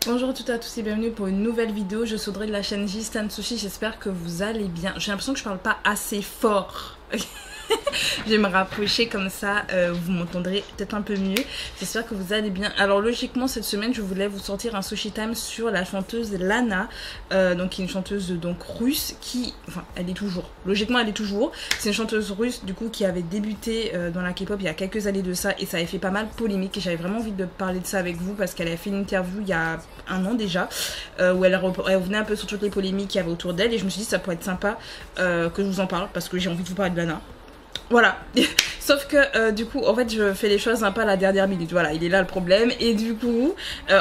Bonjour à toutes et à tous et bienvenue pour une nouvelle vidéo. Je suis Audrey de la chaîne J-Stan Sushi, j'espère que vous allez bien. J'ai l'impression que je parle pas assez fort. Je vais me rapprocher comme ça, vous m'entendrez peut-être un peu mieux. J'espère que vous allez bien. Alors logiquement cette semaine je voulais vous sortir un sushi time sur la chanteuse Lana, donc qui est une chanteuse donc russe qui, enfin elle est toujours, logiquement elle est toujours. C'est une chanteuse russe du coup qui avait débuté dans la K-pop il y a quelques années de ça et ça avait fait pas mal polémique et j'avais vraiment envie de parler de ça avec vous parce qu'elle avait fait une interview il y a un an déjà où elle revenait un peu sur toutes les polémiques qu'il y avait autour d'elle et je me suis dit ça pourrait être sympa que je vous en parle parce que j'ai envie de vous parler de Lana. Voilà, sauf que du coup en fait je fais les choses un peu à la dernière minute, voilà il est là le problème. Et du coup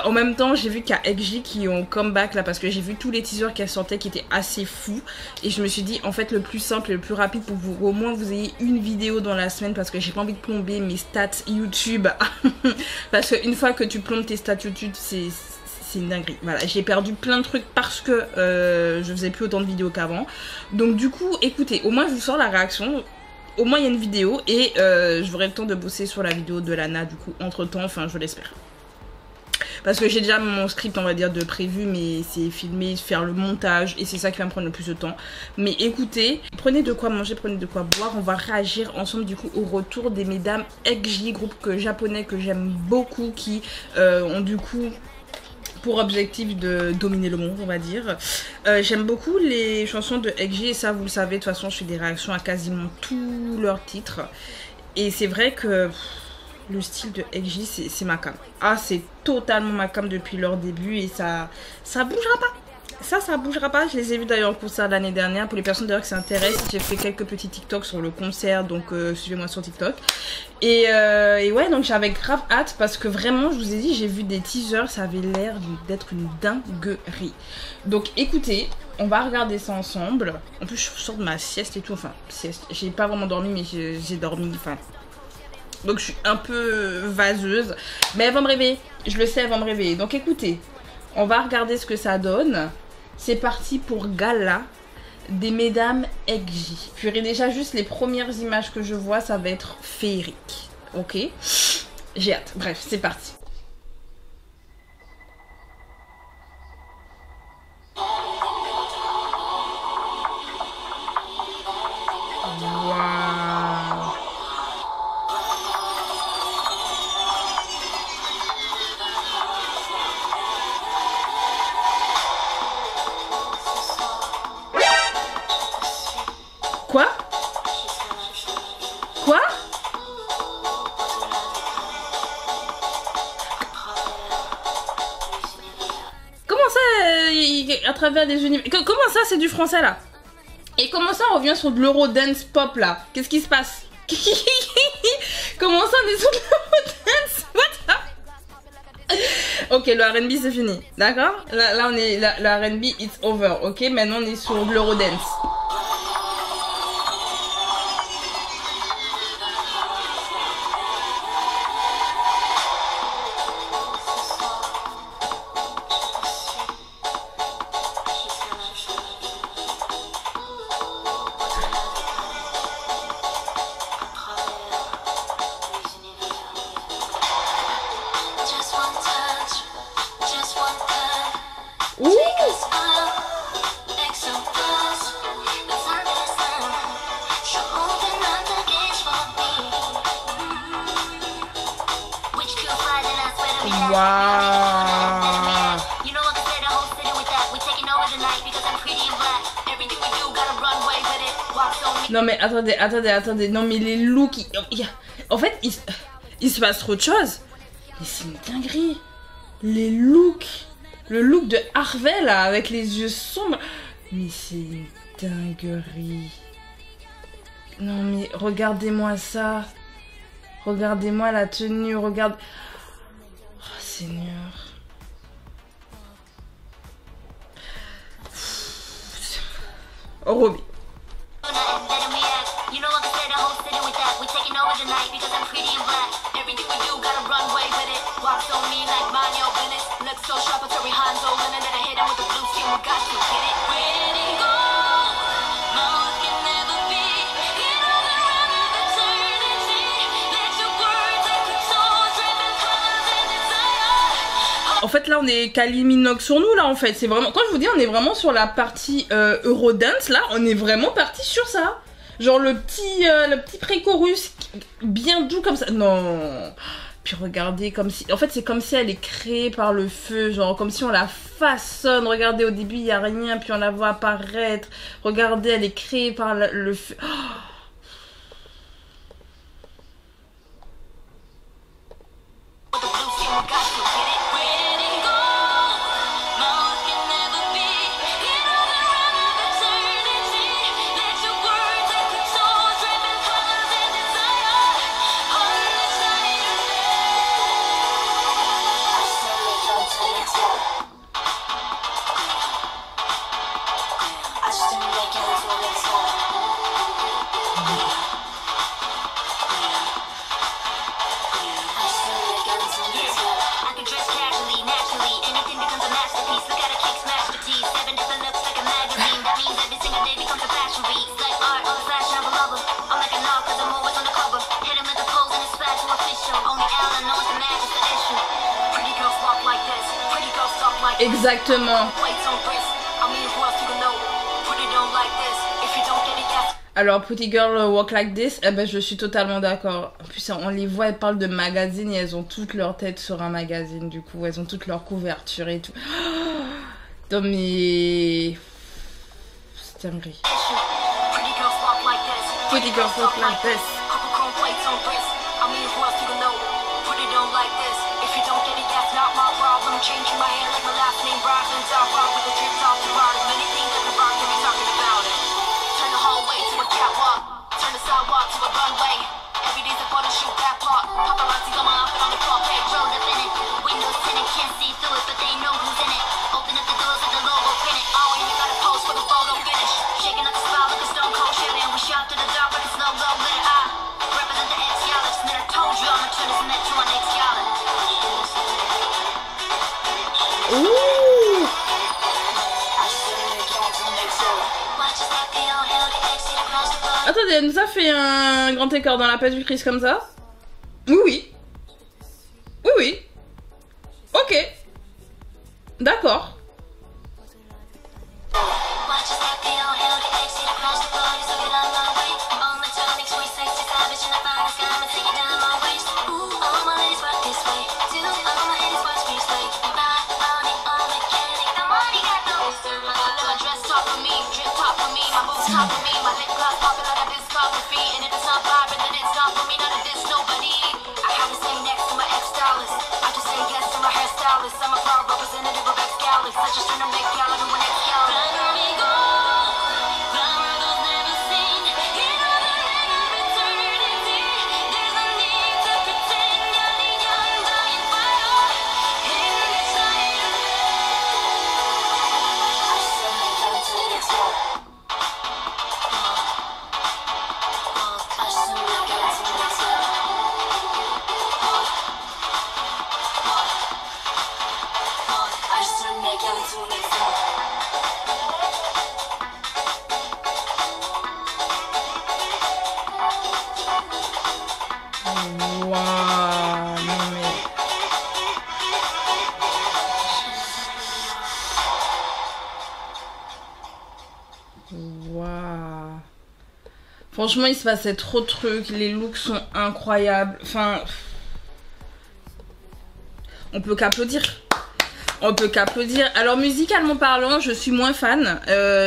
en même temps j'ai vu qu'il y a XG qui ont comeback là parce que j'ai vu tous les teasers qu'elle sortait qui étaient assez fous. Et je me suis dit en fait le plus simple et le plus rapide pour vous, au moins vous ayez une vidéo dans la semaine parce que j'ai pas envie de plomber mes stats YouTube parce qu'une fois que tu plombes tes stats YouTube c'est une dinguerie. Voilà, j'ai perdu plein de trucs parce que je faisais plus autant de vidéos qu'avant. Donc du coup écoutez, au moins je vous sors la réaction. Au moins il y a une vidéo et j'aurai le temps de bosser sur la vidéo de Lana du coup entre temps, enfin je l'espère. Parce que j'ai déjà mon script on va dire de prévu mais c'est filmer, faire le montage et c'est ça qui va me prendre le plus de temps. Mais écoutez, prenez de quoi manger, prenez de quoi boire, on va réagir ensemble du coup au retour des mesdames XG, groupe japonais que j'aime beaucoup qui ont du coup pour objectif de dominer le monde on va dire. J'aime beaucoup les chansons de XG et ça vous le savez, de toute façon je fais des réactions à quasiment tous leurs titres et c'est vrai que le style de XG c'est ma cam. Ah c'est totalement ma cam depuis leur début et ça bougera pas. Ça bougera pas. Je les ai vus d'ailleurs en concert l'année dernière. Pour les personnes d'ailleurs qui s'intéressent, j'ai fait quelques petits TikTok sur le concert, donc suivez-moi sur TikTok. Et ouais, donc j'avais grave hâte parce que vraiment, je vous ai dit, j'ai vu des teasers, ça avait l'air d'être une dinguerie. Donc écoutez, on va regarder ça ensemble. En plus, je sors de ma sieste et tout, enfin, sieste. J'ai pas vraiment dormi, mais j'ai dormi, enfin. Donc je suis un peu vaseuse, mais elle va me réveiller. Je le sais, elle va me réveiller. Donc écoutez, on va regarder ce que ça donne. C'est parti pour Gala des mesdames XG. Purée, déjà juste les premières images que je vois, ça va être féerique. Ok, j'ai hâte. Bref, c'est parti. Waouh. Quoi? Quoi? Comment ça, à travers les univers? Comment ça, c'est du français là? Et comment ça, on revient sur de l'Eurodance pop là? Qu'est-ce qui se passe? Comment ça, on est sur de l'Eurodance? What up? Ok, le R&B c'est fini, d'accord? Là, on est, le R&B it's over, ok? Maintenant, on est sur de l'Eurodance. Waouh. Non mais attendez, non mais les looks, en fait il se passe trop de choses. Mais c'est une dinguerie. Les looks, le look de Harvey là avec les yeux sombres, mais c'est une dinguerie. Non mais regardez-moi ça. Regardez-moi la tenue, regarde. Oh Seigneur. Oh Robbie. En fait, là, on est Kylie Minogue sur nous, là, en fait. C'est vraiment... Quand je vous dis, on est vraiment sur la partie Eurodance, là, on est vraiment parti sur ça. Genre le petit pré-chorus bien doux comme ça. Non. Puis regardez, comme si... En fait, c'est comme si elle est créée par le feu. Genre, comme si on la façonne. Regardez, au début, il n'y a rien, puis on la voit apparaître. Regardez, elle est créée par le feu. Oh. Exactement. Alors, Pretty Girl Walk Like This, eh ben, je suis totalement d'accord. En plus, on les voit, elles parlent de magazines et elles ont toutes leur tête sur un magazine, du coup. Elles ont toutes leur couverture et tout. Non, mais... c'est dinguerie. Pretty Girl Walk Like This. Changing my hair like my last name Robin. Top rock with the drip top to bottom. Many things I can rock, can be talking about it. Turn the hallway to a catwalk. Turn the sidewalk to a runway. Every day's a photo shoot, that part. Paparazzi on my outfit on the front page. Roll up in it. Windows tinted, can't see through it, but they know who's in it. Open up the doors with the logo printed. Oh, and you gotta pose for the photo finish. Shaking up the spot like a stone cold chili. And we shot to the dark like it's no low lit. I represent the ex-Yalics. And then I told you I'ma turn this into an ex-Yalic. Ouh. Attendez, elle nous a fait un grand écart dans la page du Chris comme ça? Oui, oui. Oui, oui. Ok. D'accord. Franchement, il se passait trop de trucs, les looks sont incroyables. Enfin, on peut qu'applaudir. On peut qu'applaudir. Alors, musicalement parlant, je suis moins fan.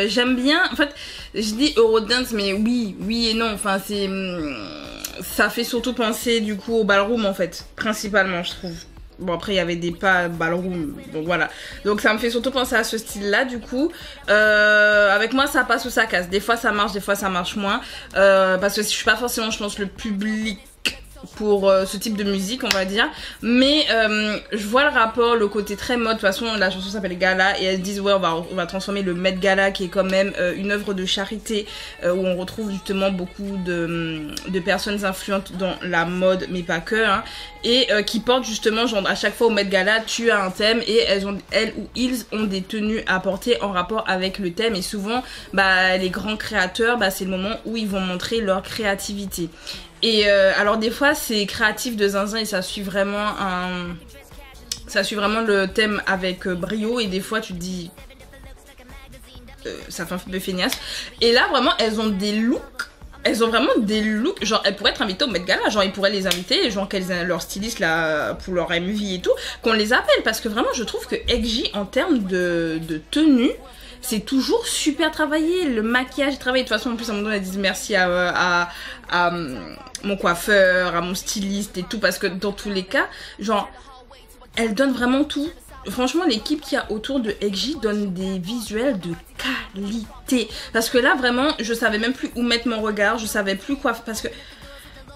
J'aime bien. En fait, je dis Eurodance, mais oui et non. Enfin, c'est... ça fait surtout penser, du coup, au ballroom, en fait. Principalement, je trouve. Bon, après, il y avait des pas ballroom, donc voilà. Donc, ça me fait surtout penser à ce style-là, du coup. Avec moi, ça passe ou ça casse. Des fois, ça marche, des fois, ça marche moins. Parce que je suis pas forcément, je pense, le public pour ce type de musique, on va dire. Mais je vois le rapport, le côté très mode. De toute façon, la chanson s'appelle Gala. Et elles disent, ouais, on va transformer le Met Gala, qui est quand même une œuvre de charité, où on retrouve justement beaucoup de personnes influentes dans la mode, mais pas que, hein, et qui portent justement, genre, à chaque fois au Met Gala, tu as un thème, et elles ou ils ont des tenues à porter en rapport avec le thème. Et souvent, bah, les grands créateurs, bah, c'est le moment où ils vont montrer leur créativité. Et alors des fois c'est créatif de zinzin et ça suit vraiment un... Ça suit vraiment le thème avec brio et des fois tu te dis ça fait un peu feignasse. Et là vraiment elles ont des looks. Elles ont vraiment des looks, genre elles pourraient être invitées au Met Gala, genre ils pourraient les inviter, genre qu'elles aient leur styliste là pour leur MV et tout, qu'on les appelle parce que vraiment je trouve que XJ en termes de tenue, c'est toujours super travaillé, le maquillage est travaillé, de toute façon en plus à un moment donné elles disent merci à mon coiffeur, à mon styliste et tout parce que dans tous les cas, genre elles donnent vraiment tout. Franchement, l'équipe qu'il y a autour de XJ donne des visuels de qualité. Parce que là, vraiment, je savais même plus où mettre mon regard. Je savais plus quoi... Parce que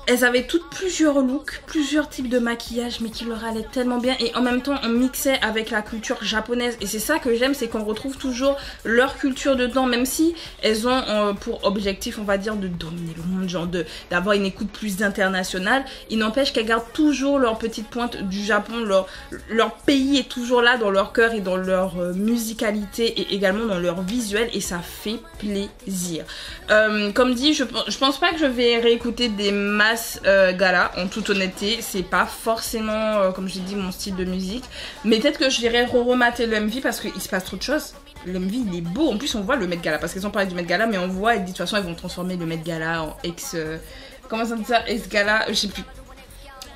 elles avaient toutes plusieurs looks, plusieurs types de maquillage, mais qui leur allaient tellement bien. Et en même temps, on mixait avec la culture japonaise. Et c'est ça que j'aime, c'est qu'on retrouve toujours leur culture dedans. Même si elles ont pour objectif, on va dire, de dominer le monde, genre d'avoir une écoute plus internationale. Il n'empêche qu'elles gardent toujours leur petite pointe du Japon. Leur pays est toujours là dans leur cœur et dans leur musicalité et également dans leur visuel. Et ça fait plaisir. Comme dit, je pense pas que je vais réécouter des masses gala, en toute honnêteté, c'est pas forcément comme j'ai dit mon style de musique, mais peut-être que je dirais remater le MV parce qu'il se passe trop de choses. Le MV il est beau, en plus on voit le Met Gala parce qu'ils ont parlé du Met Gala, mais on voit et de toute façon ils vont transformer le Met Gala en comment ça dit ça, ex Gala, je sais plus,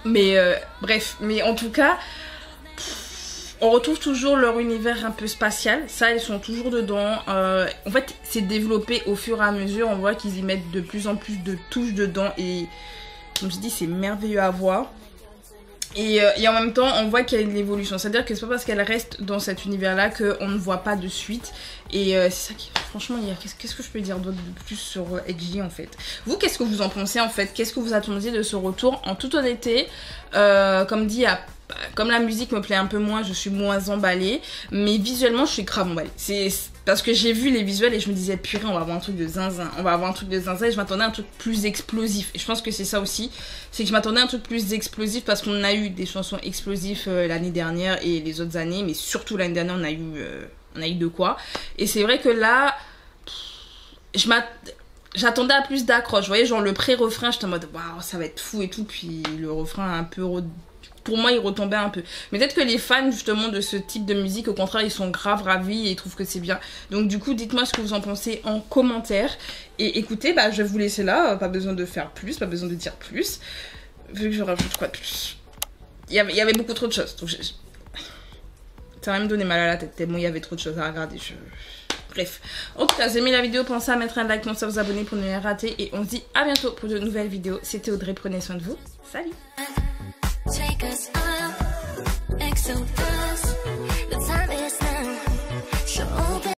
mais bref, mais en tout cas on retrouve toujours leur univers un peu spatial, ça ils sont toujours dedans. En fait c'est développé au fur et à mesure, on voit qu'ils y mettent de plus en plus de touches dedans et comme je dis c'est merveilleux à voir. Et en même temps on voit qu'il y a une évolution, c'est à dire que c'est pas parce qu'elle reste dans cet univers là qu'on ne voit pas de suite. Et c'est ça qui franchement qu'est-ce que je peux dire d'autre de plus sur XJ en fait. Vous qu'est-ce que vous en pensez en fait, qu'est-ce que vous attendiez de ce retour? En toute honnêteté comme dit comme la musique me plaît un peu moins, je suis moins emballée, mais visuellement je suis grave emballée. C'est parce que j'ai vu les visuels et je me disais purée on va avoir un truc de zinzin, on va avoir un truc de zinzin et je m'attendais à un truc plus explosif. Et je pense que c'est ça aussi, c'est que je m'attendais à un truc plus explosif parce qu'on a eu des chansons explosives l'année dernière et les autres années, mais surtout l'année dernière on a eu de quoi. Et c'est vrai que là, j'attendais à plus d'accroche, vous voyez, genre le pré-refrain j'étais en mode waouh ça va être fou et tout, puis le refrain un peu... Pour moi, il retombait un peu. Mais peut-être que les fans, justement, de ce type de musique, au contraire, ils sont grave ravis et ils trouvent que c'est bien. Donc, du coup, dites-moi ce que vous en pensez en commentaire. Et écoutez, bah, je vais vous laisser là. Pas besoin de faire plus, pas besoin de dire plus. Vu que je rajoute quoi de plus. Il y avait beaucoup trop de choses. Donc, ça va me donner mal à la tête tellement il y avait trop de choses à regarder. Bref. En tout cas, si vous aimez la vidéo, pensez à mettre un like, pensez à vous abonner pour ne rien rater. Et on se dit à bientôt pour de nouvelles vidéos. C'était Audrey, prenez soin de vous. Salut! Take us up, XO.